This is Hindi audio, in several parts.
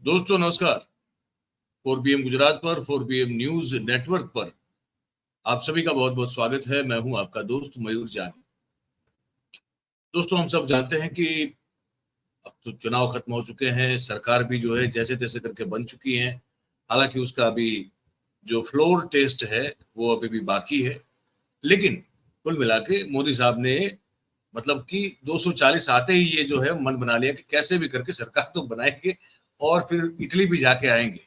दोस्तों नमस्कार। 4 PM गुजरात पर 4 PM न्यूज नेटवर्क पर आप सभी का बहुत बहुत स्वागत है। मैं हूं आपका दोस्त मयूर जानी। दोस्तों हम सब जानते हैं कि अब तो चुनाव खत्म हो चुके हैं, सरकार भी जो है जैसे तैसे करके बन चुकी है। हालांकि उसका अभी जो फ्लोर टेस्ट है वो अभी भी बाकी है, लेकिन कुल मिला के मोदी साहब ने मतलब कि 240 आते ही ये जो है मन बना लिया कि कैसे भी करके सरकार तो बनाएंगे और फिर इटली भी जाके आएंगे।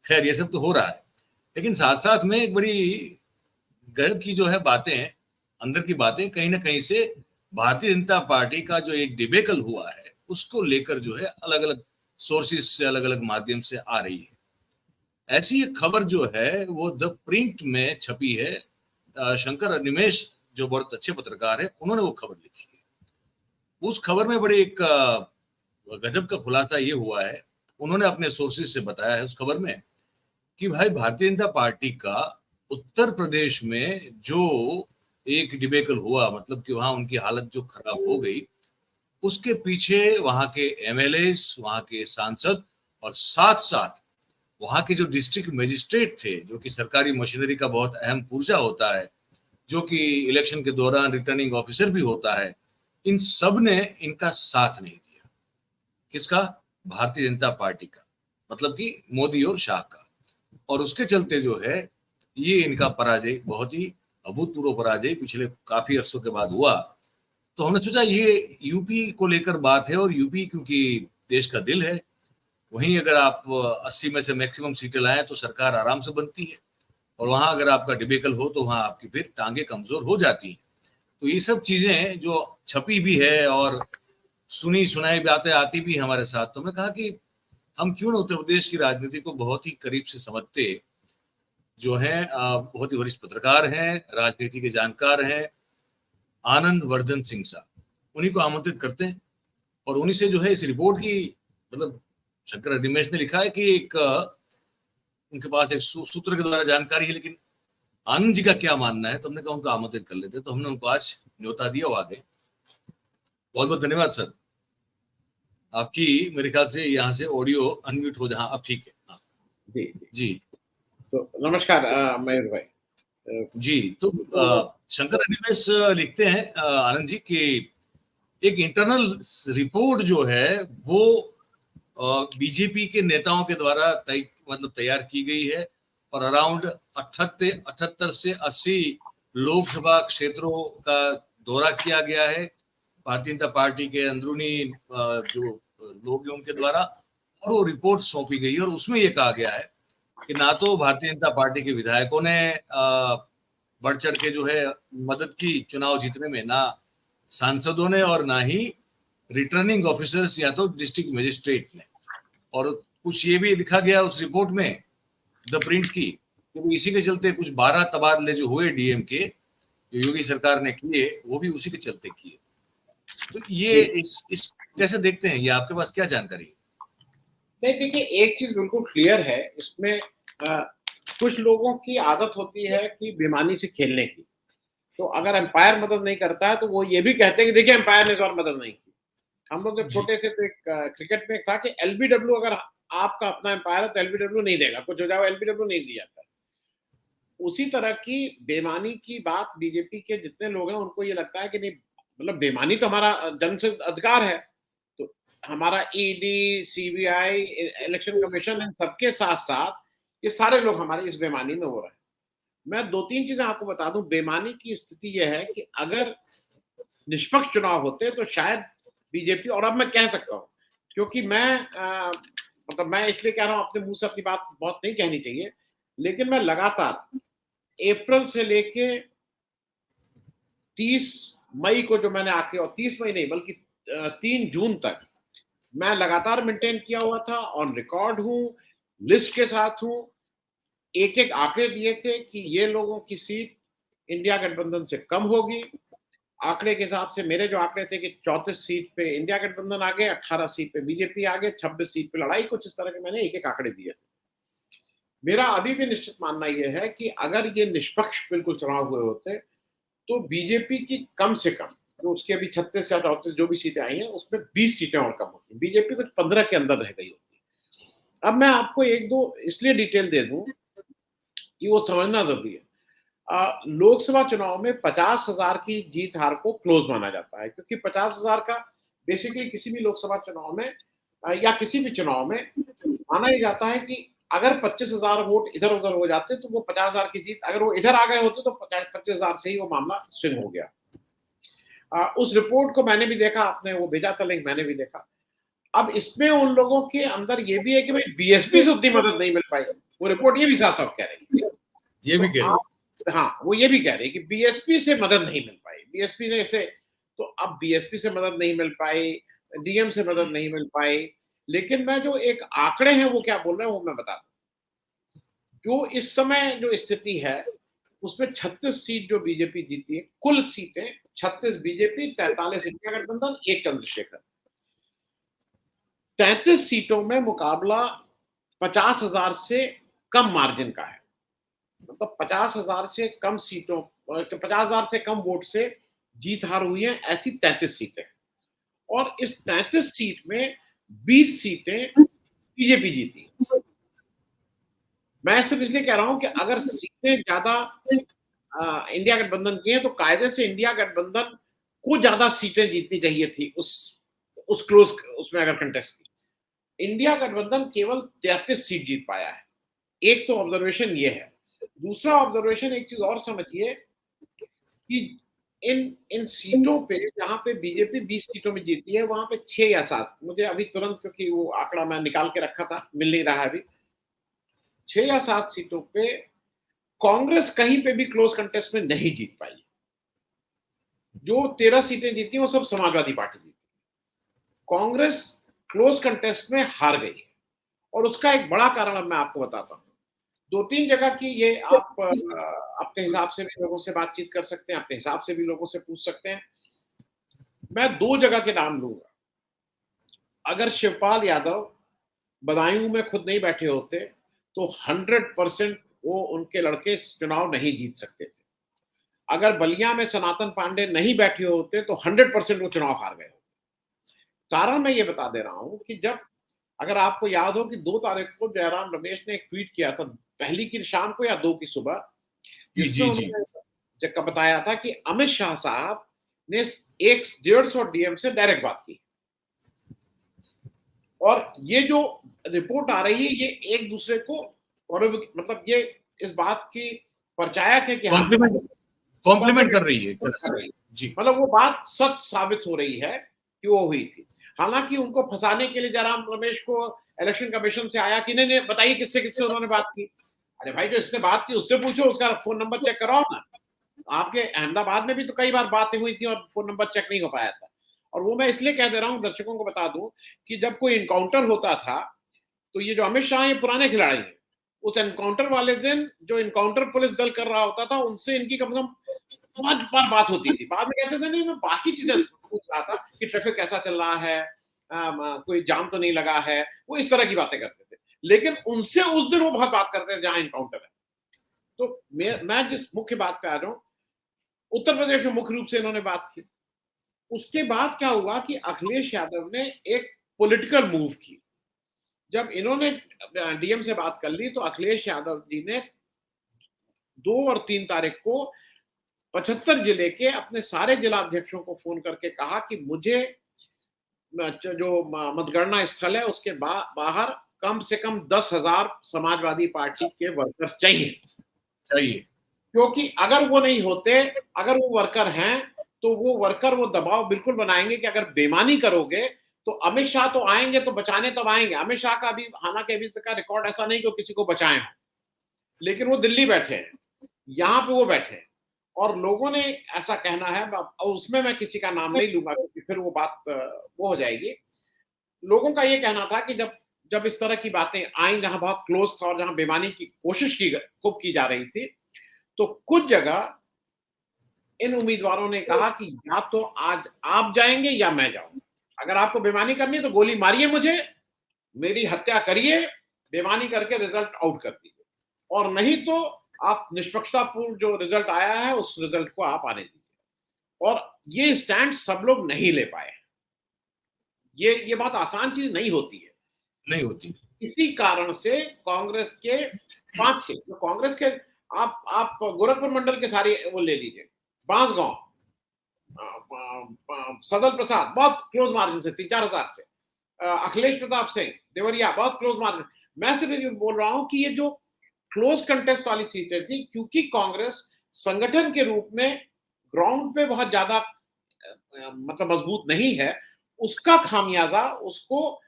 खैर ये सब तो हो रहा है, लेकिन साथ साथ में एक बड़ी गर्व की जो है बातें हैं, अंदर की बातें कहीं ना कहीं से भारतीय जनता पार्टी का जो एक डिबेकल हुआ है उसको लेकर जो है अलग अलग सोर्सेस से अलग अलग माध्यम से आ रही है। ऐसी एक खबर जो है वो द प्रिंट में छपी है। शंकर निमेश जो बहुत अच्छे पत्रकार है उन्होंने वो खबर लिखी है। उस खबर में बड़े एक गजब का खुलासा ये हुआ है। उन्होंने अपने सोर्सेज से बताया है उस खबर में कि भाई भारतीय जनता पार्टी का उत्तर प्रदेश में जो एक डिबेकल हुआ, मतलब कि वहां उनकी हालत जो खराब हो गई, उसके पीछे वहां के एमएलए, वहां के सांसद और साथ साथ वहां के जो डिस्ट्रिक्ट मजिस्ट्रेट थे, जो कि सरकारी मशीनरी का बहुत अहम पुर्जा होता है, जो कि इलेक्शन के दौरान रिटर्निंग ऑफिसर भी होता है, इन सब ने इनका साथ नहीं दिया। किसका? भारतीय जनता पार्टी का, मतलब कि मोदी और शाह का। और उसके चलते जो है ये इनका पराजय, बहुत ही अभूतपूर्व पराजय पिछले काफी अरसों के बाद हुआ। तो हमने सोचा ये यूपी को लेकर बात है, और यूपी क्योंकि देश का दिल है, वहीं अगर आप 80 में से मैक्सिमम सीटें लाएं तो सरकार आराम से बनती है, और वहां अगर आपका डिबेकल हो तो वहां आपकी फिर टांगे कमजोर हो जाती हैं। तो ये सब चीजें जो छपी भी है और सुनी सुनाई बातें आती भी हमारे साथ, तो हमने कहा कि हम क्यों ना उत्तर प्रदेश की राजनीति को बहुत ही करीब से समझते जो है बहुत ही वरिष्ठ पत्रकार हैं, राजनीति के जानकार हैं, आनंद वर्धन सिंह साहब, उन्हीं को आमंत्रित करते हैं। और उन्हीं से जो है इस रिपोर्ट की, मतलब शंकर निमेश ने लिखा है कि एक उनके पास एक सूत्र के द्वारा जानकारी है, लेकिन आनंद जी का क्या मानना है, तो हमने कहा उनको आमंत्रित कर लेते। तो हमने उनको आज न्योता दिया, वो आ गए। बहुत बहुत धन्यवाद सर। आपकी मेरे ख्याल से यहाँ से ऑडियो अनम्यूट हो जहाँ, अब ठीक है। हाँ। जी जी तो नमस्कार मयूर भाई। जी। तो शंकर निमेश लिखते हैं आनंद जी की एक इंटरनल रिपोर्ट जो है वो बीजेपी के नेताओं के द्वारा मतलब तैयार की गई है, और अराउंड 78 से 80 लोकसभा क्षेत्रों का दौरा किया गया है भारतीय जनता पार्टी के अंदरूनी जो लोग हैं उनके द्वारा, और वो रिपोर्ट सौंपी गई है। और उसमें ये कहा गया है कि ना तो भारतीय जनता पार्टी के विधायकों ने बढ़ चढ़ के जो है मदद की चुनाव जीतने में, ना सांसदों ने, और ना ही रिटर्निंग ऑफिसर्स या तो डिस्ट्रिक्ट मजिस्ट्रेट ने। और कुछ ये भी लिखा गया उस रिपोर्ट में द प्रिंट की, क्योंकि इसी के चलते कुछ 12 तबादले जो हुए डीएम के, जो योगी सरकार ने किए, वो भी उसी के चलते किए। तो ये इस कैसे देखते हैं, ये आपके पास क्या जानकारी है? नहीं, देखिए एक चीज बिल्कुल क्लियर है इसमें। कुछ लोगों की आदत होती है कि बेईमानी से खेलने की। तो अगर एम्पायर मदद नहीं करता है तो वो ये भी कहते हैं कि देखिए एम्पायर ने इस बार मदद नहीं की। हम लोग जब छोटे थे तो एक क्रिकेट में था कि एलबीडब्ल्यू, अगर आपका अपना एम्पायर है तो एलबीडब्ल्यू नहीं देगा, कुछ हो जाए एलबीडब्ल्यू नहीं दिया जाता। उसी तरह की बेईमानी की बात बीजेपी के जितने लोग हैं उनको ये लगता है कि नहीं, मतलब बेईमानी तो हमारा जनसिद्ध अधिकार है। तो हमारा ईडी, सीबीआई, इलेक्शन कमीशन, इन सबके साथ साथ ये सारे लोग हमारी इस बेईमानी में हो रहे हैं। मैं दो तीन चीजें आपको बता दूं। बेईमानी की स्थिति यह है कि अगर निष्पक्ष चुनाव होते तो शायद बीजेपी, और अब मैं कह सकता हूं क्योंकि मतलब मैं इसलिए कह रहा हूं, अपने मुंह से अपनी बात बहुत नहीं कहनी चाहिए, लेकिन मैं लगातार अप्रैल से लेके 30 मई को, जो मैंने आखिरी, और 30 मई नहीं बल्कि 3 जून तक मैं लगातार मेंटेन किया हुआ था, ऑन रिकॉर्ड हूं, लिस्ट के साथ हूं। एक एक आंकड़े दिए थे कि ये लोगों की सीट इंडिया गठबंधन से कम होगी। आंकड़े के हिसाब से मेरे जो आंकड़े थे कि 34 सीट पे इंडिया गठबंधन आ गए, 18 सीट पे बीजेपी आ गए, 26 सीट पे लड़ाई, कुछ इस तरह के मैंने एक एक आंकड़े दिए थे। मेरा अभी भी निश्चित मानना यह है कि अगर ये निष्पक्ष बिल्कुल चुनाव हुए होते तो बीजेपी की कम से कम, जो उसके अभी 36 या 34 जो भी सीटें आई हैं उसमें 20 सीटें और कम होती, बीजेपी कुछ 15 के अंदर रह गई होती। अब मैं आपको एक दो इसलिए डिटेल दे दूं कि वो समझना जरूरी है। लोकसभा चुनाव में 50,000 की जीत हार को क्लोज माना जाता है, क्योंकि 50,000 का बेसिकली किसी भी लोकसभा चुनाव में या किसी भी चुनाव में माना ही जाता है कि अगर 25,000 वोट इधर उधर हो जाते तो वो 50,000 की जीत, अगर वो इधर आ गए होते तो 25,000 से ही वो मामला स्विंग हो गया। उस रिपोर्ट को मैंने भी देखा, आपने वो भेजा था लिंक, मैंने भी देखा। अब इसमें उन लोगों के अंदर ये भी है कि भाई बीएसपी से उतनी मदद नहीं मिल पाई, वो रिपोर्ट ये भी साफ साफ कह रही है। ये भी कह रही है। हाँ, वो ये भी कह रही है कि बीएसपी से मदद नहीं मिल पाई, बीएसपी ने इसे, तो अब बीएसपी से मदद नहीं मिल पाई, डीएम से मदद नहीं मिल पाई, लेकिन मैं जो एक आंकड़े हैं वो क्या बोल रहे हैं वो मैं बता दूं। जो इस समय जो स्थिति है उसमें 36 सीट जो बीजेपी जीती है, कुल सीटें 36 बीजेपी, 43 इंडिया गठबंधन, 1 चंद्रशेखर। 33 सीटों में मुकाबला 50,000 से कम मार्जिन का है, मतलब 50,000 से कम सीटों, 50,000 से कम वोट से जीत हार हुई है, ऐसी 33 सीटें। और इस 33 सीट में 20 सीटें बीजेपी जीती। मैं सिर्फ इसलिए कह रहा हूं कि अगर सीटें ज्यादा इंडिया गठबंधन की हैं तो कायदे से इंडिया गठबंधन को ज्यादा सीटें जीतनी चाहिए थी उस क्लोज उसमें अगर कंटेस्ट की। इंडिया गठबंधन केवल 33 सीट जीत पाया है। एक तो ऑब्जर्वेशन ये है। दूसरा ऑब्जर्वेशन, एक चीज और समझिए कि इन सीटों पे जहां पे बीजेपी 20 सीटों में जीती है, वहां पे 6 या 7, मुझे अभी तुरंत, क्योंकि वो आंकड़ा मैं निकाल के रखा था, मिल नहीं रहा है अभी, 6 या 7 सीटों पे कांग्रेस कहीं पे भी क्लोज कंटेस्ट में नहीं जीत पाई। जो 13 सीटें जीती वो सब समाजवादी पार्टी जीती। कांग्रेस क्लोज कंटेस्ट में हार गई है, और उसका एक बड़ा कारण अब मैं आपको बताता हूं। 2-3 जगह की ये आप अपने हिसाब से भी लोगों से बातचीत कर सकते हैं, अपने हिसाब से भी लोगों से पूछ सकते हैं। मैं 2 जगह के नाम लूंगा। अगर शिवपाल यादव बदायूं में खुद नहीं बैठे होते तो 100% वो उनके लड़के चुनाव नहीं जीत सकते थे। अगर बलिया में सनातन पांडे नहीं बैठे होते तो 100% वो चुनाव हार गए होते। कारण मैं ये बता दे रहा हूं कि जब, अगर आपको याद हो कि 2 तारीख को जयराम रमेश ने एक ट्वीट किया था, पहली की शाम को या 2 की सुबह, जिसमें उन्होंने बताया था कि अमित शाह साहब ने 150 डीएम से डायरेक्ट बात की, और ये जो रिपोर्ट आ रही है ये एक दूसरे को, और मतलब ये इस बात की परचायक है कि कॉम्प्लीमेंट कर रही है जी, मतलब वो बात सच साबित हो रही है कि वो हुई थी। हालांकि उनको फंसाने के लिए जयराम रमेश को इलेक्शन कमीशन से आया कि नहीं बताइए किससे किससे उन्होंने बात की। अरे भाई, जो इसने बात की उससे पूछो, उसका फोन नंबर चेक कराओ ना। आपके अहमदाबाद में भी तो कई बार बातें हुई थी और फोन नंबर चेक नहीं हो पाया था। और वो मैं इसलिए कह दे रहा हूं, दर्शकों को बता दूं कि जब कोई इनकाउंटर होता था तो ये जो अमित शाह ये पुराने खिलाड़ी हैं, उस एनकाउंटर वाले दिन जो इनकाउंटर पुलिस दल कर रहा होता था उनसे इनकी कम से कम 5 बार बात होती थी। बाद में कहते थे नहीं, मैं बाकी चीजें पूछ रहा था कि ट्रैफिक कैसा चल रहा है, कोई जाम तो नहीं लगा है, वो इस तरह की बातें करते थे। लेकिन उनसे उस दिन वो बहुत बात करते थे जहां इनकाउंटर है। तो मैं जिस मुख्य बात पे आ रहा हूं, उत्तर प्रदेश में मुख्य रूप से इन्होंने बात की। उसके बाद क्या हुआ कि अखिलेश यादव ने एक पॉलिटिकल मूव की। जब इन्होंने डीएम से बात कर ली तो अखिलेश यादव जी ने 2 और 3 तारीख को 75 जिले के अपने सारे जिला अध्यक्षों को फोन करके कहा कि मुझे जो मतगणना स्थल है उसके बाहर कम से कम 10,000 समाजवादी पार्टी के वर्कर्स चाहिए। क्योंकि अगर वो नहीं होते, अगर वो वर्कर हैं तो वो वर्कर वो दबाव बिल्कुल बनाएंगे कि अगर बेईमानी करोगे तो अमित शाह तो आएंगे, तो बचाने तब आएंगे। अमित शाह का अभी, हालांकि अभी तक का रिकॉर्ड ऐसा नहीं कि किसी को बचाए हो, लेकिन वो दिल्ली बैठे हैं, यहां पे वो बैठे हैं, और लोगों ने ऐसा कहना है, उसमें मैं किसी का नाम नहीं लूंगा क्योंकि फिर वो बात वो हो जाएगी। लोगों का ये कहना था कि जब जब इस तरह की बातें आई, जहां बहुत क्लोज था और जहां बेईमानी की कोशिश खूब की जा रही थी, तो कुछ जगह इन उम्मीदवारों ने कहा कि या तो आज आप जाएंगे या मैं जाऊंगा। अगर आपको बेईमानी करनी है तो गोली मारिए मुझे, मेरी हत्या करिए, बेईमानी करके रिजल्ट आउट कर दीजिए, और नहीं तो आप निष्पक्षतापूर्ण जो रिजल्ट आया है उस रिजल्ट को आप आने दीजिए। और ये स्टैंड सब लोग नहीं ले पाए। ये बात आसान चीज नहीं होती है। नहीं होती। इसी कारण से कांग्रेस के 5-6 जो कांग्रेस के, आप गोरखपुर मंडल के सारे वो ले लीजिए, बांसगांव, सदल प्रसाद बहुत क्लोज मार्जिन से 3-4 हजार से, अखिलेश प्रताप सिंह देवरिया बहुत क्लोज मार्जिन। मैं सिर्फ ये बोल रहा हूं कि ये जो क्लोज कंटेस्ट वाली सीटें थी, क्योंकि कांग्रेस संगठन के रूप में ग्राउंड पे बहुत ज्यादा मतलब मजबूत नहीं है, उसका खामियाजा उसको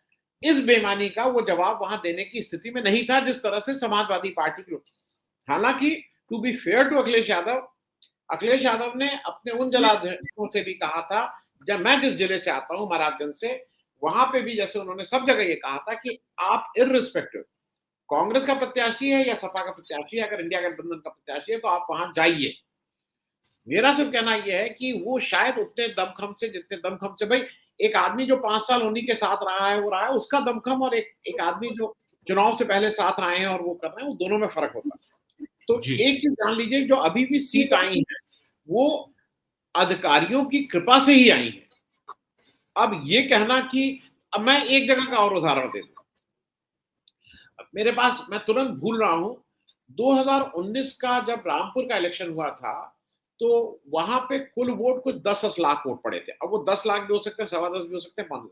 इस बेईमानी का वो जवाब वहां देने की स्थिति में नहीं था जिस तरह से समाजवादी पार्टी की। हालांकि to be fair to Akhilesh Yadav ने अपने उन जलाधीशों से भी कहा था, जब मैं जिस जिले से आता हूं महाराजगंज से, वहां पे भी जैसे उन्होंने सब जगह ये कहा था कि आप इररिस्पेक्टिव कांग्रेस का प्रत्याशी है या सपा का प्रत्याशी है, अगर इंडिया गठबंधन का प्रत्याशी है तो आप वहां जाइए। मेरा सिर्फ कहना यह है कि वो शायद उतने दमखम से, जितने दमखम से भाई एक आदमी जो 5 साल उन्हीं के साथ रहा है वो रहा है, उसका दमखम, और एक आदमी जो चुनाव से पहले साथ आए हैं और वो कर रहे हैं, वो दोनों में फर्क होता है। तो जी। एक चीज जान लीजिए, जो अभी भी सीट आई है वो अधिकारियों की कृपा से ही आई है। अब ये कहना कि, अब मैं एक जगह का और उदाहरण दे दूं, मेरे पास, मैं तुरंत भूल रहा हूं, 2019 का जब रामपुर का इलेक्शन हुआ था, तो वहां पे कुल वोट कुछ 10 लाख वोट पड़े थे। अब वो 10 लाख भी हो सकते हैं, 10.25 भी हो सकते हैं, 5 लाख।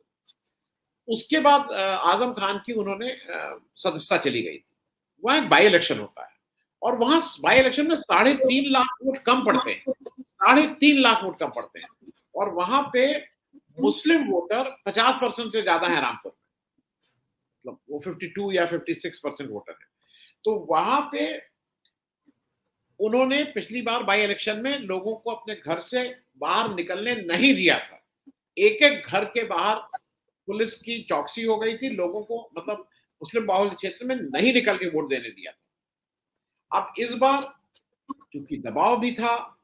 उसके बाद आजम खान की उन्होंने सदस्यता चली गई थी। वहां एक बाई इलेक्शन होता है और वहां बाई इलेक्शन में 3.5 लाख वोट कम पड़ते हैं, 3.5 लाख वोट कम पड़ते हैं, और वहां पे मुस्लिम वोटर 50% से ज्यादा है रामपुर में, मतलब वो 52 या 56% वोटर है। तो वहां पे उन्होंने पिछली बार बाई इलेक्शन में लोगों को अपने घर से बाहर निकलने नहीं दिया था। एक एक घर के बाहर पुलिस की चौकसी हो गई थी, लोगों को मतलब मुस्लिम बाहुल क्षेत्र में नहीं निकल के वोट देने दिया था। अब इस बार क्योंकि दबाव भी था,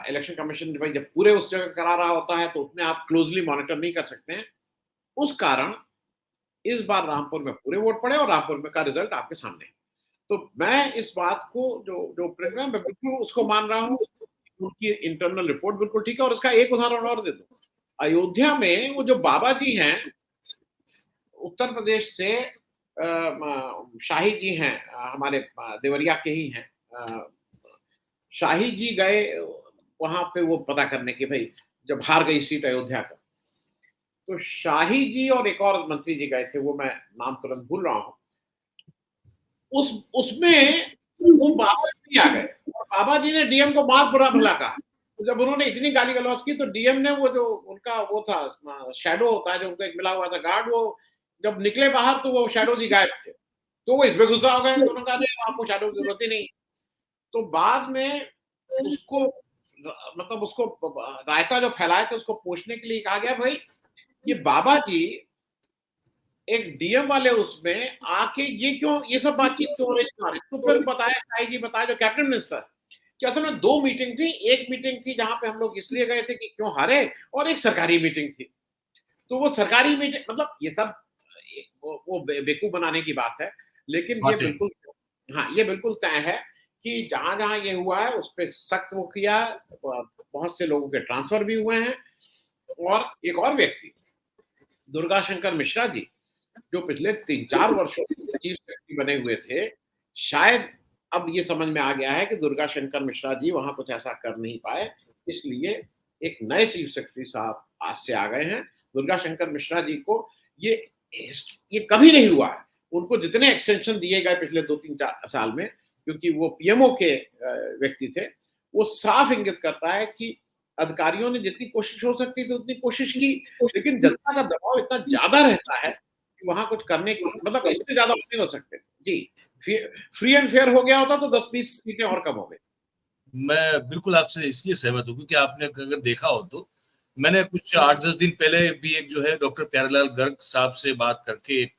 इलेक्शन कमीशन भाई जब पूरे उस जगह करा रहा होता है तो उतने आप क्लोजली मॉनिटर नहीं कर सकते हैं, उस कारण इस बार रामपुर में पूरे वोट पड़े और रामपुर में का रिजल्ट आपके सामने है। तो मैं इस बात को जो जो प्रिंट मैं बिल्कुल उसको मान रहा हूँ, उनकी इंटरनल रिपोर्ट बिल्कुल ठीक है। और इसका एक उदाहरण और दे दूं, अयोध्या में वो जो बाबा जी हैं उत्तर प्रदेश से, शाही जी हैं, हमारे देवरिया के ही हैं, शाही जी गए वहां पे वो पता करने की, भाई जब हार गई सीट अयोध्या का, तो शाही जी और एक और मंत्री जी गए थे, वो मैं नाम तुरंत भूल रहा हूं, उसमें वो बाबा जी आ गए और बाबा जी ने डीएम को बहुत बुरा भला कहा। तो जब उन्होंने इतनी गाली गलौज की तो डीएम ने वो जो उनका वो था शैडो होता है जो उनको एक मिला हुआ था गार्ड, वो जब निकले बाहर तो वो शैडो जी गायब थे। तो वो इसमें गुस्सा हो गए, तो उन्होंने कहा नहीं आपको शैडो की जरूरत ही नहीं। तो बाद में उसको मतलब उसको रायता जो फैलाए थे उसको पूछने के लिए कहा गया, भाई ये बाबा जी एक डीएम वाले उसमें आके ये क्यों, ये सब बातचीत क्यों हो रही तुम्हारी? तो फिर बताया शाही जी बताया जो कैबिनेट मिनिस्टर कि असल में 2 मीटिंग थी, एक मीटिंग थी जहां पे हम लोग इसलिए गए थे कि क्यों हारे, और एक सरकारी मीटिंग थी। तो वो सरकारी मीटिंग मतलब ये सब वो बेवकूफ बनाने की बात है, लेकिन ये बातें। बिल्कुल, हाँ ये बिल्कुल तय है कि जहां जहां ये हुआ है उस पर सख्त वो किया। बहुत से लोगों के ट्रांसफर भी हुए हैं। और एक और व्यक्ति दुर्गा शंकर मिश्रा जी, जो पिछले 3-4 वर्षों से चीफ सेक्रेटरी बने हुए थे, शायद अब ये समझ में आ गया है कि दुर्गा शंकर मिश्रा जी वहां कुछ ऐसा कर नहीं पाए, इसलिए एक नए चीफ सेक्रेटरी साहब आज से आ गए हैं। दुर्गा शंकर मिश्रा जी को ये ये कभी नहीं हुआ है, उनको जितने एक्सटेंशन दिए गए पिछले 2-3 साल में, क्योंकि वो पीएमओ के व्यक्ति थे, वो साफ इंगित करता है कि अधिकारियों ने जितनी कोशिश हो सकती थी उतनी कोशिश की, लेकिन जनता का दबाव इतना ज्यादा रहता है कि वहां कुछ करने की मतलब इससे ज्यादा नहीं हो सकते। जी, फ्री एंड फेयर हो गया होता तो 10-20 सीटें और कम हो गई। मैं बिल्कुल आपसे इसलिए सहमत हूँ क्योंकि आपने अगर देखा हो तो मैंने कुछ 8-10 दिन पहले भी एक जो है डॉक्टर प्यारेलाल गर्ग साहब से बात करके एक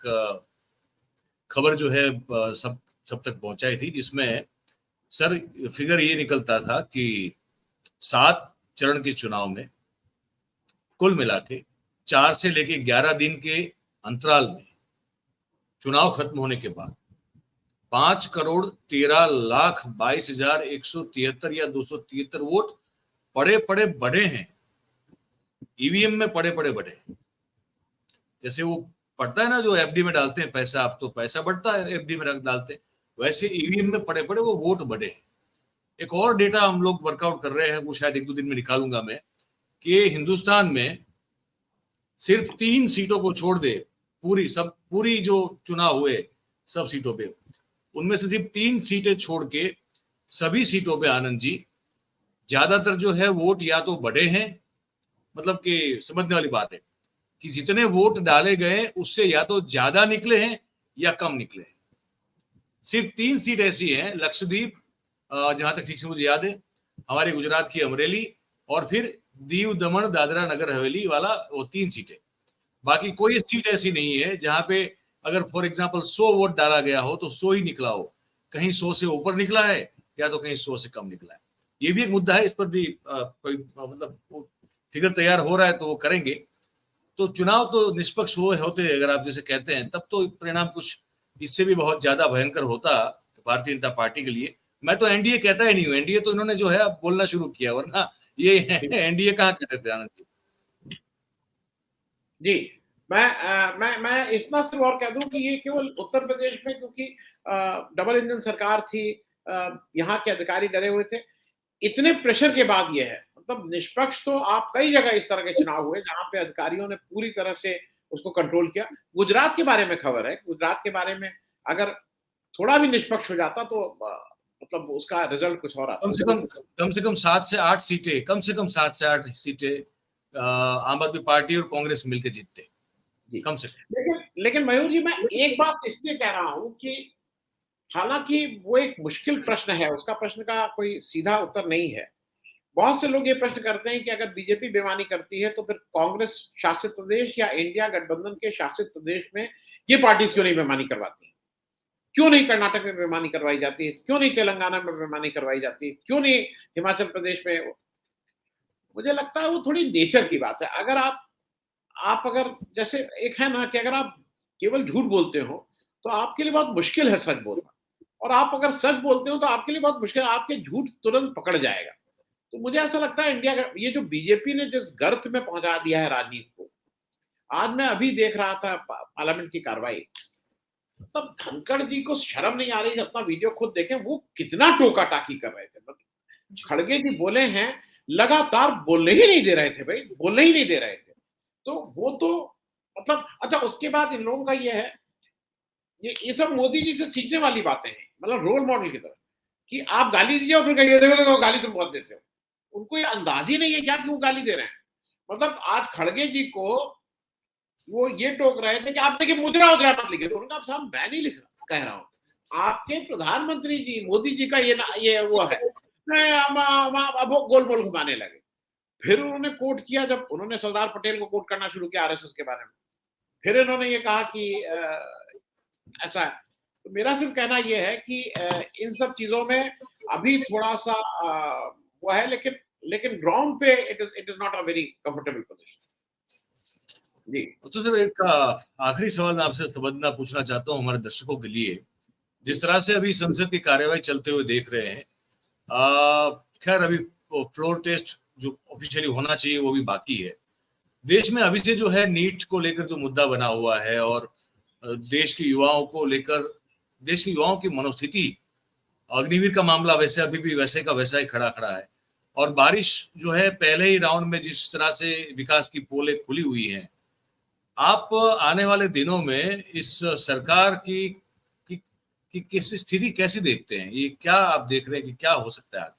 खबर जो है सब तक पहुंचाई थी, जिसमें सर फिगर ये निकलता था कि 7 चरण के चुनाव में कुल मिला के 4 से लेके 11 दिन के अंतराल में चुनाव खत्म होने के बाद 5,13,22,173 या 273 वोट पड़े पड़े बढ़े हैं, ईवीएम में पड़े पड़े बढ़े। जैसे वो पड़ता है ना, जो एफडी में डालते हैं पैसा, अब तो पैसा बढ़ता है एफडी में रख डालते हैं, वैसे ईवीएम में पड़े पड़े वो वोट बढ़े। एक और डेटा हम लोग वर्कआउट कर रहे हैं, वो शायद 1-2 दिन में निकालूंगा मैं, कि हिंदुस्तान में सिर्फ 3 सीटों को छोड़ दे, पूरी जो चुनाव हुए सब सीटों पे, उनमें से सिर्फ 3 सीटें छोड़ के सभी सीटों पे आनंद जी ज्यादातर जो है वोट या तो बढ़े हैं, मतलब कि समझने वाली बात है कि जितने वोट डाले गए उससे या तो ज्यादा निकले हैं या कम निकले हैं। सिर्फ 3 सीट ऐसी हैं, लक्षद्वीप, जहां तक ठीक से मुझे याद है, हमारे गुजरात की अमरेली, और फिर दीव दमन दादरा नगर हवेली वाला, वो 3 सीटें। बाकी कोई सीट ऐसी नहीं है जहां पे अगर फॉर एग्जांपल 100 वोट डाला गया हो तो 100 ही निकला हो, कहीं 100 से ऊपर निकला है या तो कहीं 100 से कम निकला है। ये भी एक मुद्दा है, इस पर भी कोई मतलब फिगर तैयार हो रहा है तो वो करेंगे। तो चुनाव तो निष्पक्ष होते अगर आप जैसे कहते हैं, तब तो परिणाम कुछ इससे भी बहुत ज्यादा भयंकर होता भारतीय जनता पार्टी के लिए। मैं तो एनडीए कहता ही नहीं हूँ, एनडीए तो इन्होंने जो है अब बोलना शुरू किया, वरना ये एनडीए कहाँ कहते थे आनंद जी। जी, मैं इतना सिर्फ और कह दूं कि ये केवल उत्तर प्रदेश में, क्योंकि डबल इंजन सरकार थी, यहाँ के अधिकारी डरे हुए थे, इतने प्रेशर के बाद ये है। मतलब निष्पक्ष तो आप कई जगह इस तरह के चुनाव हुए जहां पे अधिकारियों ने पूरी तरह से उसको कंट्रोल किया। गुजरात के बारे में खबर है, गुजरात के बारे में अगर थोड़ा भी निष्पक्ष हो जाता तो मतलब उसका रिजल्ट कुछ और आता। कम से कम 7 से 8 सीटें, कम से कम 7 से 8 सीटें आम आदमी पार्टी और कांग्रेस मिलकर जीतते, कम से कम। लेकिन मयूर जी, मैं एक बात इसलिए कह रहा हूं कि हालांकि वो एक मुश्किल प्रश्न है, उसका प्रश्न का कोई सीधा उत्तर नहीं है। बहुत से लोग ये प्रश्न करते हैं कि अगर बीजेपी बेईमानी करती है तो फिर कांग्रेस शासित प्रदेश या इंडिया गठबंधन के शासित प्रदेश में ये पार्टीज क्यों नहीं बेईमानी करवाती, क्यों नहीं कर्नाटक में बेईमानी करवाई जाती है, क्यों नहीं तेलंगाना में बेईमानी करवाई जाती है, क्यों नहीं हिमाचल प्रदेश में। मुझे लगता है वो थोड़ी नेचर की बात है। अगर आप अगर जैसे एक है ना कि अगर आप केवल झूठ बोलते हो तो आपके लिए बहुत मुश्किल है सच बोलना, और आप अगर सच बोलते हो तो आपके लिए बहुत मुश्किल है, आपके झूठ तुरंत पकड़ जाएगा। तो मुझे ऐसा लगता है इंडिया ये जो बीजेपी ने जिस गर्त में पहुंचा दिया है राजनीति को, आज मैं अभी देख रहा था पार्लियामेंट की कार्रवाई, तब धनखड़ जी को शर्म नहीं आ रही, अपना वीडियो खुद देखें, वो कितना टोका टाकी कर रहे थे। मतलब खड़गे जी बोले हैं, लगातार बोलने ही नहीं दे रहे थे भाई, बोलने ही नहीं दे रहे थे। तो वो तो मतलब अच्छा, उसके बाद इन लोगों का ये है, ये सब मोदी जी से सीखने वाली बातें हैं, मतलब रोल मॉडल की तरह, कि आप गाली दीजिए और फिर कहिए देखो देखो गाली तुम बहुत देते हो। उनको ये अंदाज ही नहीं है क्या कि वो गाली दे रहे हैं। मतलब आज खड़गे जी को वो ये टोक रहे थे कि आप देखिए मुद्रा उद्रा मत लिखिए, तो उन्होंने कहा साहब मैं नहीं लिख रहा, कह रहा हूं आपके प्रधानमंत्री जी मोदी जी का ये वो है। अब वो गोल गोल घुमाने लगे। फिर उन्होंने कोट किया, जब उन्होंने सरदार पटेल को कोट करना शुरू किया आरएसएस के बारे में, फिर इन्होंने ये कहा कि ऐसा है। तो मेरा सिर्फ कहना यह है कि इन सब चीजों में अभी थोड़ा सा वो है, लेकिन ग्राउंड पे it is not a very comfortable position. जी तो सिर्फ एक आखिरी सवाल मैं आपसे समझना पूछना चाहता हूँ हमारे दर्शकों के लिए, जिस तरह से अभी संसद की कार्यवाही चलते हुए देख रहे हैं, खैर अभी फ्लोर टेस्ट जो ऑफिशियली होना चाहिए वो भी बाकी है। देश में अभी से जो है नीट को लेकर जो मुद्दा बना हुआ है, और देश के युवाओं को लेकर, देश के युवाओं की मनोस्थिति, अग्निवीर का मामला वैसे अभी भी वैसे का वैसा ही खड़ा खड़ा है, और बारिश जो है पहले ही राउंड में जिस तरह से विकास की पोलें खुली हुई हैं, आप आने वाले दिनों में इस सरकार की किस स्थिति कैसी देखते हैं? ये क्या आप देख रहे हैं कि क्या हो सकता है आगे?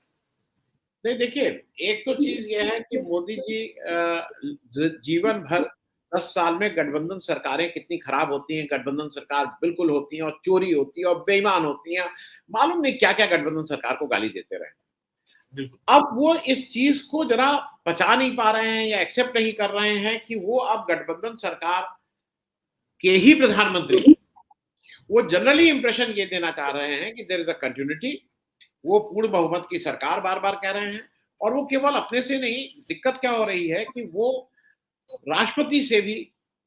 नहीं, देखिए, एक तो चीज ये है कि मोदी जी जीवन भर 10 साल में गठबंधन सरकारें कितनी खराब होती हैं, गठबंधन सरकार बिल्कुल होती है और चोरी होती है और बेईमान होती हैं, मालूम नहीं क्या क्या गठबंधन सरकार को गाली देते रहे। अब वो इस चीज को जरा पचा नहीं पा रहे हैं या एक्सेप्ट नहीं कर रहे हैं कि वो अब गठबंधन सरकार के ही प्रधानमंत्री, वो जनरली इंप्रेशन ये देना चाह रहे हैं कि देयर इज अ कंटिन्यूटी। वो पूर्ण बहुमत की सरकार बार बार कह रहे हैं, और वो केवल अपने से नहीं, दिक्कत क्या हो रही है कि वो राष्ट्रपति से भी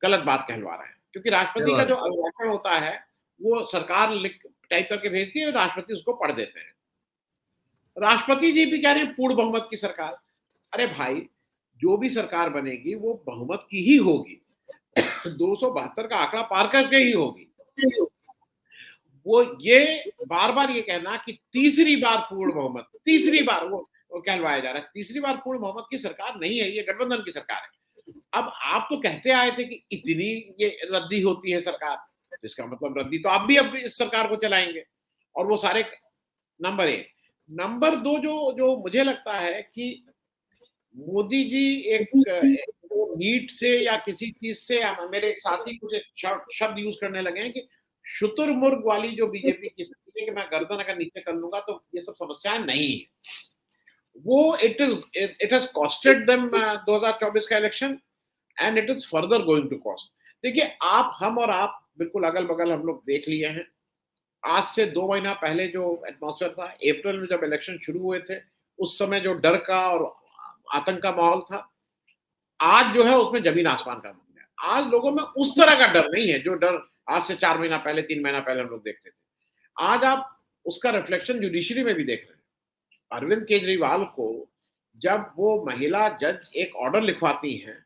गलत बात कहलवा रहे हैं, क्योंकि राष्ट्रपति का जो अभिभाषण होता है वो सरकार लिख टाइप करके भेजती है, राष्ट्रपति उसको पढ़ देते हैं। राष्ट्रपति जी भी कह रहे हैं पूर्ण बहुमत की सरकार। अरे भाई, जो भी सरकार बनेगी वो बहुमत की ही होगी। 272 का आंकड़ा पार करके ही होगी। वो ये बार बार ये कहना कि तीसरी बार पूर्ण बहुमत, तीसरी बार वो कहलवाया जा रहा है, तीसरी बार पूर्ण बहुमत की सरकार नहीं है, ये गठबंधन की सरकार है। अब आप तो कहते आए थे कि इतनी ये रद्दी होती है सरकार, जिसका मतलब रद्दी तो आप भी अब इस सरकार को चलाएंगे, और वो सारे नंबर एक। नंबर दो, जो जो मुझे लगता है कि मोदी जी एक नीट से या किसी चीज से, मेरे एक साथी कुछ एक शब्द यूज करने लगे हैं कि शुतुरमुर्ग वाली जो बीजेपी की स्थिति है कि मैं गर्दन अगर नीचे कर लूंगा तो ये सब समस्याएं नहीं है, वो इट हैज कॉस्टेड देम 2024 का election, and it is further going to cost. देखिए, आप, हम और आप बिल्कुल अगल बगल हम लोग देख लिए हैं। आज से 2 महीना पहले जो एटमॉस्फेयर था, अप्रैल में जब इलेक्शन शुरू हुए थे, उस समय जो डर का और आतंक का माहौल था, आज जो है उसमें जमीन आसमान का माहौल है। आज लोगों में उस तरह का डर नहीं है जो डर आज से 4 महीना पहले, 3 महीना पहले हम लोग देखते थे। आज आप उसका रिफ्लेक्शन जुडिशरी में भी देख रहे हैं। अरविंद केजरीवाल को जब वो महिला जज एक ऑर्डर लिखवाती हैं,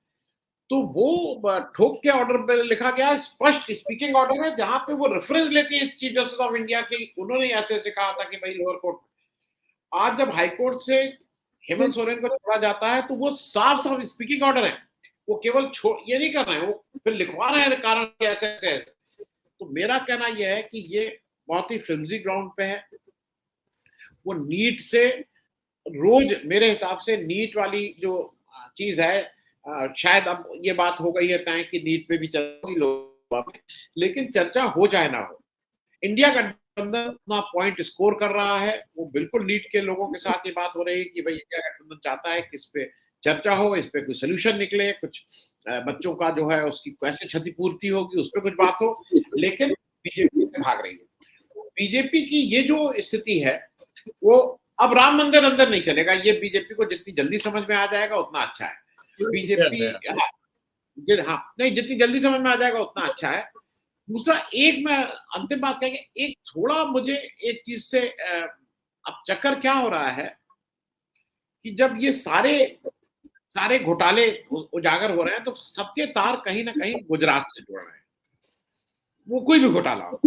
तो वो ठोक के ऑर्डर पे लिखा गया, स्पष्ट स्पीकिंग ऑर्डर है, जहां पे वो रेफरेंस लेती है चीफ जस्टिस ऑफ इंडिया की, उन्होंने ऐसे ऐसे कहा था कि भाई लोअर कोर्ट। आज जब हाई कोर्ट से हेमंत सोरेन को छोड़ा जाता है तो वो साफ साफ स्पीकिंग ऑर्डर है, वो केवल ये नहीं कर रहे हैं, वो फिर लिखवा रहे हैं कारण ऐसे ऐसे। तो मेरा कहना यह है कि ये बहुत ही फ्लिमजी ग्राउंड पे है। वो नीट से रोज, मेरे हिसाब से नीट वाली जो चीज है, शायद अब ये बात हो गई है तय कि नीट पे भी चर्चा होगी लोगों में, लेकिन चर्चा हो चाहे ना हो, इंडिया गठबंधन अपना पॉइंट स्कोर कर रहा है। वो बिल्कुल नीट के लोगों के साथ ये बात हो रही है कि भाई इंडिया गठबंधन चाहता है कि इस पे चर्चा हो, इस पे कोई सोल्यूशन निकले, कुछ बच्चों का जो है उसकी कैसे क्षतिपूर्ति होगी उस पर कुछ बात हो, लेकिन बीजेपी से भाग रही है। बीजेपी की ये जो स्थिति है, वो अब राम मंदिर अंदर नहीं चलेगा, ये बीजेपी को जितनी जल्दी समझ में आ जाएगा उतना अच्छा है। बीजेपी, हाँ नहीं, जितनी जल्दी समझ में आ जाएगा उतना अच्छा है। दूसरा, एक मैं अंतिम बात कहेंगे, एक थोड़ा मुझे एक चीज से अब चक्कर क्या हो रहा है कि जब ये सारे घोटाले उजागर हो रहे हैं तो सबके तार कहीं ना कहीं गुजरात से जुड़ रहे हैं। वो कोई भी घोटाला हो,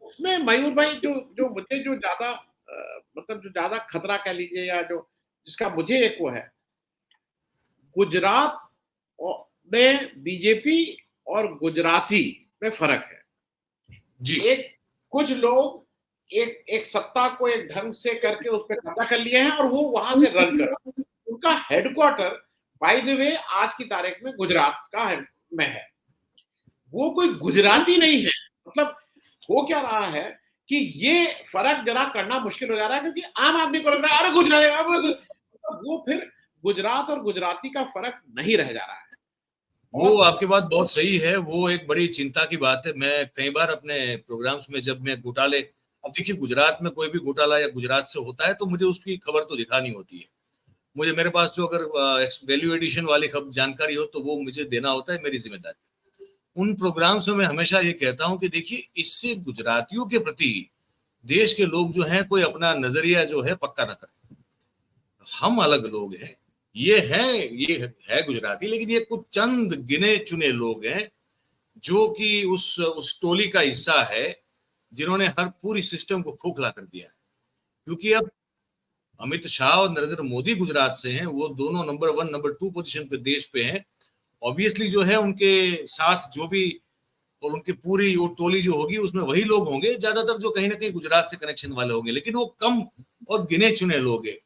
उसमें मयूर भाई जो मुझे जो ज्यादा मतलब जो ज्यादा खतरा कह लीजिए, या जो जिसका मुझे एक वो है, गुजरात में बीजेपी और गुजराती में फर्क है जी। एक कुछ लोग एक सत्ता को एक ढंग से करके उस पर कब्जा कर लिए हैं और वो वहां से रन कर, उनका हेडक्वार्टर बाय द वे आज की तारीख में गुजरात का में है। वो कोई गुजराती नहीं है। मतलब हो क्या रहा है कि ये फर्क जरा करना मुश्किल हो जा रहा है, क्योंकि आम आदमी को लग रहा है अरे गुजरात, वो फिर गुजरात और गुजराती का फर्क नहीं रह जा रहा है। वो आपकी बात बहुत सही है, वो एक बड़ी चिंता की बात है। मैं कई बार अपने प्रोग्राम्स में जब मैं घोटाले, अब देखिए गुजरात में कोई भी घोटाला या गुजरात से होता है तो मुझे उसकी खबर तो दिखानी होती है। मुझे, मेरे पास जो अगर वैल्यू एडिशन वाली जानकारी हो तो वो मुझे देना होता है, मेरी जिम्मेदारी। उन प्रोग्राम्स में मैं हमेशा ये कहता हूँ कि देखिए, इससे गुजरातियों के प्रति देश के लोग जो हैं कोई अपना नजरिया जो है पक्का ना करें। हम अलग लोग हैं, ये है गुजराती, लेकिन ये कुछ चंद गिने चुने लोग हैं जो कि उस टोली का हिस्सा है जिन्होंने हर पूरी सिस्टम को खोखला कर दिया है। क्योंकि अब अमित शाह और नरेंद्र मोदी गुजरात से हैं, वो दोनों नंबर 1 नंबर 2 पोजीशन पे देश पे हैं। ऑब्वियसली जो है उनके साथ जो भी और उनकी पूरी वो टोली जो होगी उसमें वही लोग होंगे ज्यादातर जो कहीं ना कहीं गुजरात से कनेक्शन वाले होंगे, लेकिन वो कम और गिने चुने लोग हैं।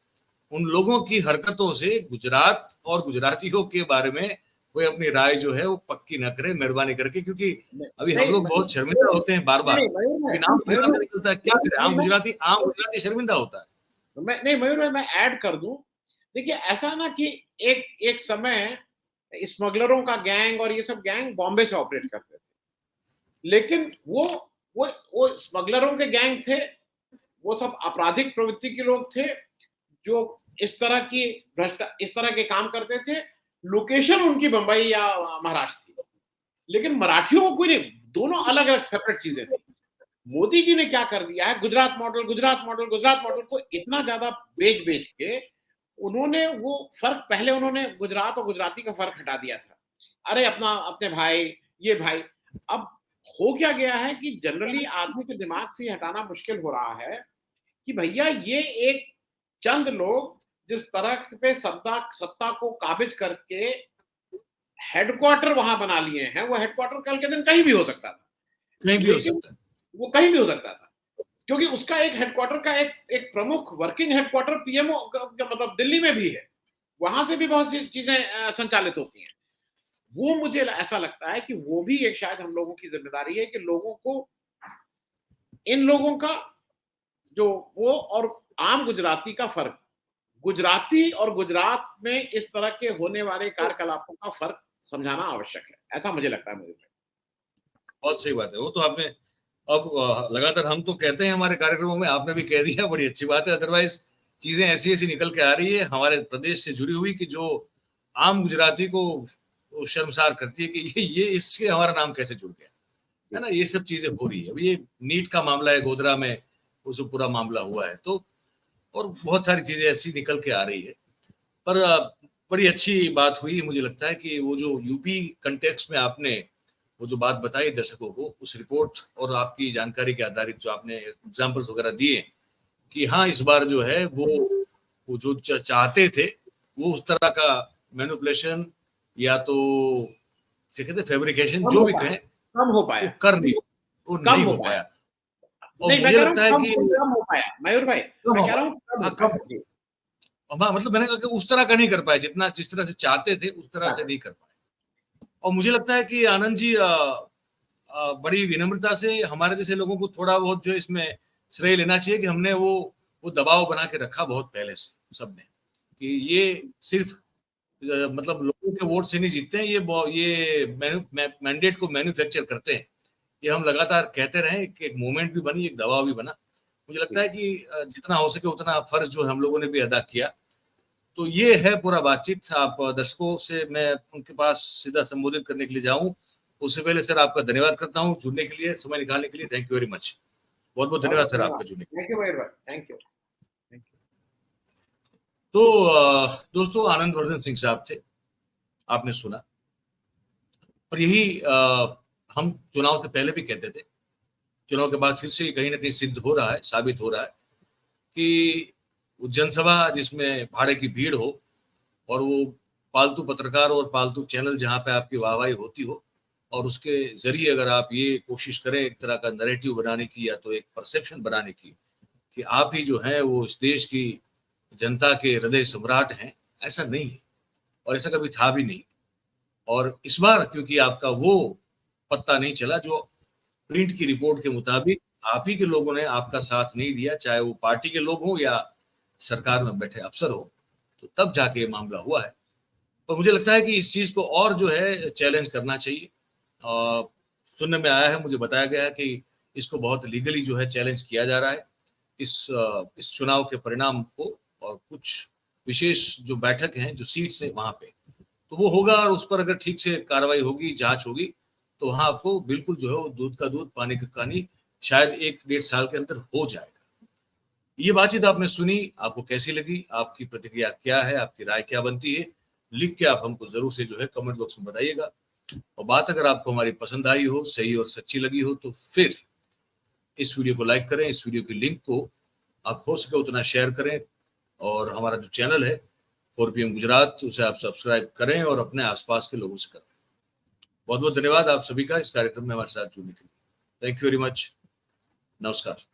उन लोगों की हरकतों से गुजरात और गुजरातियों के बारे में कोई अपनी राय जो है वो पक्की ना करे, मेहरबानी करके, क्योंकि अभी हम लोग बहुत शर्मिंदा होते हैं बार बार, लेकिन आम गुजराती निकलता है, क्या करें, आम गुजराती शर्मिंदा होता है। मयूर मैं ऐड कर दूं, देखिए ऐसा ना कि एक समय स्मगलरों का गैंग और ये सब गैंग बॉम्बे से ऑपरेट करते थे, लेकिन वो स्मगलरों के गैंग थे, वो सब आपराधिक प्रवृत्ति के लोग थे जो इस तरह के काम करते थे। लोकेशन उनकी बंबई या महाराष्ट्र थी, लेकिन मराठियों को कोई नहीं, दोनों अलग अलग सेपरेट चीजें थी। मोदी जी ने क्या कर दिया है, गुजरात मॉडल को इतना ज्यादा बेच के उन्होंने वो फर्क, पहले उन्होंने गुजरात और गुजराती का फर्क हटा दिया था अरे अपना अपने भाई, ये भाई। अब हो क्या गया है कि जनरली आदमी के दिमाग से हटाना मुश्किल हो रहा है कि भैया ये एक चंद लोग जिस तरह पे सत्ता सत्ता को काबिज करके हेडक्वार्टर वहां बना लिए हैं, वो हेडक्वार्टर कल के दिन कहीं भी हो सकता था, कहीं भी हो लेकिन सकता है। वो कहीं भी हो सकता था क्योंकि उसका एक हेडक्वार्टर का एक प्रमुख वर्किंग हेडक्वार्टर पीएमओ मतलब दिल्ली में भी है, वहां से भी बहुत सी चीजें संचालित होती हैं। वो मुझे ऐसा लगता है कि वो भी एक शायद हम लोगों की जिम्मेदारी है कि लोगों को, इन लोगों का जो वो और आम गुजराती का फर्क, गुजराती और गुजरात में इस तरह के होने वाले कार्यकलापों का फर्क समझाना आवश्यक है, ऐसा मुझे लगता है। मुझे बहुत सही बात है। वो तो आपने अब लगातार हम तो कहते हैं हमारे कार्यक्रमों में, आपने भी कह दिया, बड़ी अच्छी बात है। अदरवाइज चीजें ऐसी ऐसी निकल के आ रही है हमारे प्रदेश से जुड़ी हुई कि जो आम गुजराती को शर्मसार करती है कि ये इससे हमारा नाम कैसे जुड़ गया, है ना। ये सब चीजें हो रही है। अभी ये नीट का मामला है, गोधरा में वो जो पूरा मामला हुआ है, तो और बहुत सारी चीजें ऐसी निकल के आ रही है। पर बड़ी अच्छी बात हुई मुझे लगता है कि वो जो यूपी कंटेक्स्ट में आपने वो जो बात बताई दर्शकों को, उस रिपोर्ट और आपकी जानकारी के आधारित जो आपने एग्जाम्पल्स वगैरह दिए कि हाँ इस बार जो है वो जो चाहते थे वो उस तरह का मैनिपुलेशन या तो कहते फैब्रिकेशन जो भी कहें, कम हो पाया, वो कर नहीं, वो नहीं हो पाया। और नहीं, मैं मुझे कह रहा लगता है हूँ कि कम हो पाया मयूर भाई, मैं कह रहा हूँ कम हो पाया। हाँ, मतलब मैंने कहा कि उस तरह का नहीं कर पाए, जितना जिस तरह से चाहते थे उस तरह से नहीं कर पाए। और मुझे लगता है कि आनंद जी बड़ी विनम्रता से हमारे जैसे लोगों को थोड़ा बहुत जो इसमें श्रेय लेना चाहिए कि हमने वो दबाव बना के रखा बहुत पहले से सबने, कि ये सिर्फ मतलब लोगों के वोट से नहीं जीतते हैं, ये मैंडेट को मैन्युफैक्चर करते हैं। ये हम लगातार कहते रहे कि एक मूवमेंट भी बनी, एक दबाव भी बना। मुझे लगता है कि जितना हो सके उतना फर्ज जो हम लोगों ने भी अदा किया। तो ये है पूरा बातचीत। आप दर्शकों से मैं उनके पास सीधा संबोधित करने के लिए जाऊं, उससे पहले सर आपका धन्यवाद करता हूं जुड़ने के लिए, समय निकालने के लिए। Thank you very much. बहुत बहुत धन्यवाद सर आपका जुड़ने के लिए। Thank you very much, thank you. तो दोस्तों, आनंद वर्धन सिंह साहब थे, आपने सुना। और यही हम चुनाव से पहले भी कहते थे, चुनाव के बाद फिर से कहीं ना कहीं सिद्ध हो रहा है, साबित हो रहा है कि जनसभा जिसमें भाड़े की भीड़ हो और वो पालतू पत्रकार और पालतू चैनल जहां पे आपकी वाहवाही होती हो, और उसके जरिए अगर आप ये कोशिश करें एक तरह का नैरेटिव बनाने की या तो एक परसेप्शन बनाने की कि आप ही जो है वो इस देश की जनता के हृदय सम्राट हैं, ऐसा नहीं है और ऐसा कभी था भी नहीं। और इस बार क्योंकि आपका वो पत्ता नहीं चला जो प्रिंट की रिपोर्ट के मुताबिक आप ही के लोगों ने आपका साथ नहीं दिया, चाहे वो पार्टी के लोग हों या सरकार में बैठे अफसर हो, तो तब जाके ये मामला हुआ है। तो मुझे लगता है कि इस चीज को और जो है चैलेंज करना चाहिए। सुनने में आया है, मुझे बताया गया है कि इसको बहुत लीगली जो है चैलेंज किया जा रहा है, इस चुनाव के परिणाम को। और कुछ विशेष जो बैठक हैं, जो सीट्स है वहां पे, तो वो होगा और उस पर अगर ठीक से कार्रवाई होगी, जांच होगी, तो वहां आपको बिल्कुल जो है वो दूध का दूध पानी की पानी शायद 1-1.5 साल के अंदर हो जाएगा। ये बातचीत आपने सुनी, आपको कैसी लगी, आपकी प्रतिक्रिया क्या है, आपकी राय क्या बनती है, लिख के आप हमको जरूर से जो है कमेंट बॉक्स में बताइएगा। और बात अगर आपको हमारी पसंद आई हो, सही और सच्ची लगी हो, तो फिर इस वीडियो को लाइक करें, इस वीडियो की लिंक को आप हो सके उतना शेयर करें, और हमारा जो चैनल है 4PM गुजरात, उसे आप सब्सक्राइब करें और अपने आसपास के लोगों से करें। बहुत बहुत धन्यवाद आप सभी का इस कार्यक्रम में हमारे साथ जुड़ने के लिए। Thank you very much. नमस्कार।